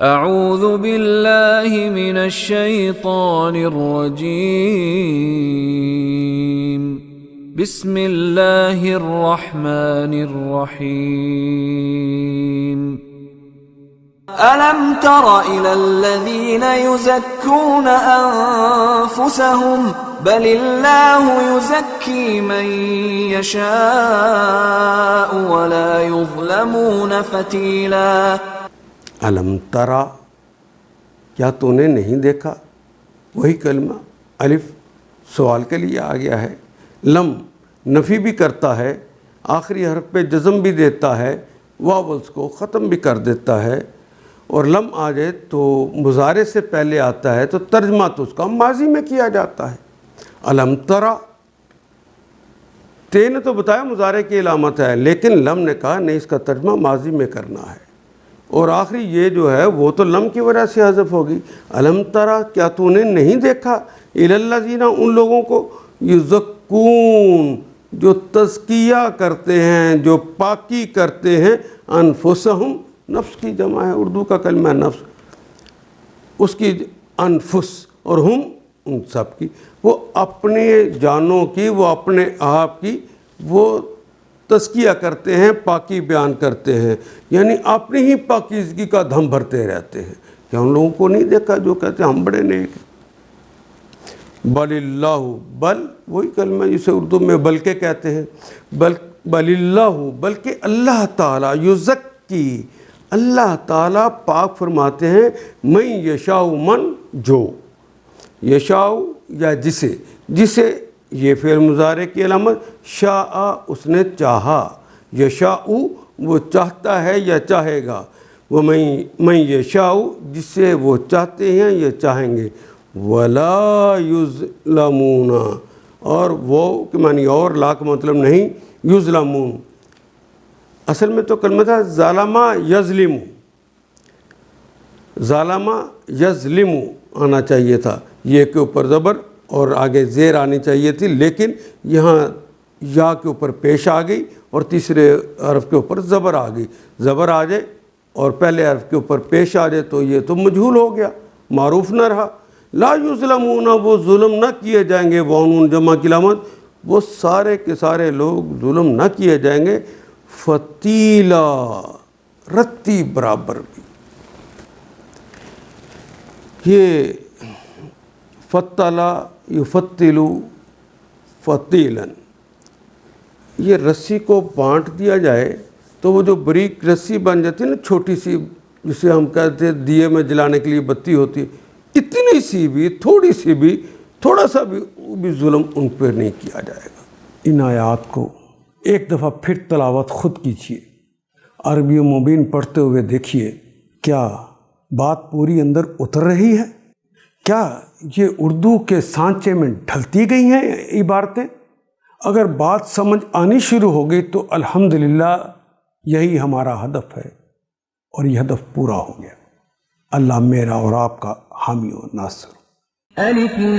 اعوذ باللہ من الشیطان الرجیم بسم اللہ الرحمن الرحیم ألم تر إلى الذين يزكون أنفسهم بل الله يزكي من يشاء ولا يظلمون فتيلا علم ترا، کیا تو نے نہیں دیکھا؟ وہی کلمہ الف سوال کے لیے آ گیا ہے، لم نفی بھی کرتا ہے، آخری حرف پہ جزم بھی دیتا ہے، واولز کو ختم بھی کر دیتا ہے، اور لم آ جائے تو مضارع سے پہلے آتا ہے تو ترجمہ تو اس کا ماضی میں کیا جاتا ہے۔ علم ترا، تے نے تو بتایا مضارع کی علامت ہے، لیکن لم نے کہا نہیں، اس کا ترجمہ ماضی میں کرنا ہے، اور آخری یہ جو ہے وہ تو لم کی وجہ سے حذف ہوگی۔ علم ترا، کیا تو نے نہیں دیکھا؟ الی الذین، ان لوگوں کو، یزکون، جو تزکیہ کرتے ہیں، جو پاکی کرتے ہیں، انفسہم، نفس کی جمع ہے، اردو کا کلمہ نفس، اس کی انفس، اور ہم ان سب کی، وہ اپنے جانوں کی، وہ اپنے آپ کی وہ تزکیہ کرتے ہیں، پاکی بیان کرتے ہیں، یعنی اپنی ہی پاکیزگی کا دھم بھرتے رہتے ہیں۔ کیا ان لوگوں کو نہیں دیکھا جو کہتے ہیں ہم بڑے نیک ہیں؟ بل اللہ، بل وہی کلمہ جسے اردو میں بلکہ کہتے ہیں، بل اللہ، بلکہ اللہ تعالیٰ، یزکی، اللہ تعالیٰ پاک فرماتے ہیں، من یشاء، من جو، یشاء یا جسے، جسے یہ فعل مضارع کی علامت، شاء اس نے چاہا، یشاء وہ چاہتا ہے یا چاہے گا، وہ من یشاء جسے وہ چاہتے ہیں یا چاہیں گے، ولا یظلمون، اور وہ کہ معنی اور، لا کا مطلب نہیں، یظلمون، اصل میں تو کلمہ تھا ظالمہ یظلم، ظالمہ یظلم آنا چاہیے تھا، یہ کے اوپر زبر اور آگے زیر آنی چاہیے تھی، لیکن یہاں یا کے اوپر پیش آ گئی اور تیسرے حرف کے اوپر زبر آ گئی، زبر آ جائے اور پہلے حرف کے اوپر پیش آ جائے تو یہ تو مجہول ہو گیا، معروف نہ رہا۔ لا یظلمون، وہ ظلم نہ کیے جائیں گے، وہ جمع کی علامت، وہ سارے کے سارے لوگ ظلم نہ کیے جائیں گے، فتیلا، رتی برابر بھی۔ یہ فتلا یفتلو فتیلن، یہ رسی کو بانٹ دیا جائے تو وہ جو بریک رسی بن جاتی ہے نا، چھوٹی سی، جسے ہم کہتے ہیں دیے میں جلانے کے لیے بتی ہوتی، اتنی سی بھی، تھوڑی سی بھی، تھوڑا سا بھی ظلم ان پر نہیں کیا جائے گا۔ ان آیات کو ایک دفعہ پھر تلاوت خود کیجیے، عربی مبین پڑھتے ہوئے دیکھیے، کیا بات پوری اندر اتر رہی ہے؟ کیا یہ اردو کے سانچے میں ڈھلتی گئی ہیں عبارتیں؟ اگر بات سمجھ آنی شروع ہو گئی تو الحمدللہ یہی ہمارا ہدف ہے، اور یہ ہدف پورا ہو گیا۔ اللہ میرا اور آپ کا حامی و ناصر۔ الف لام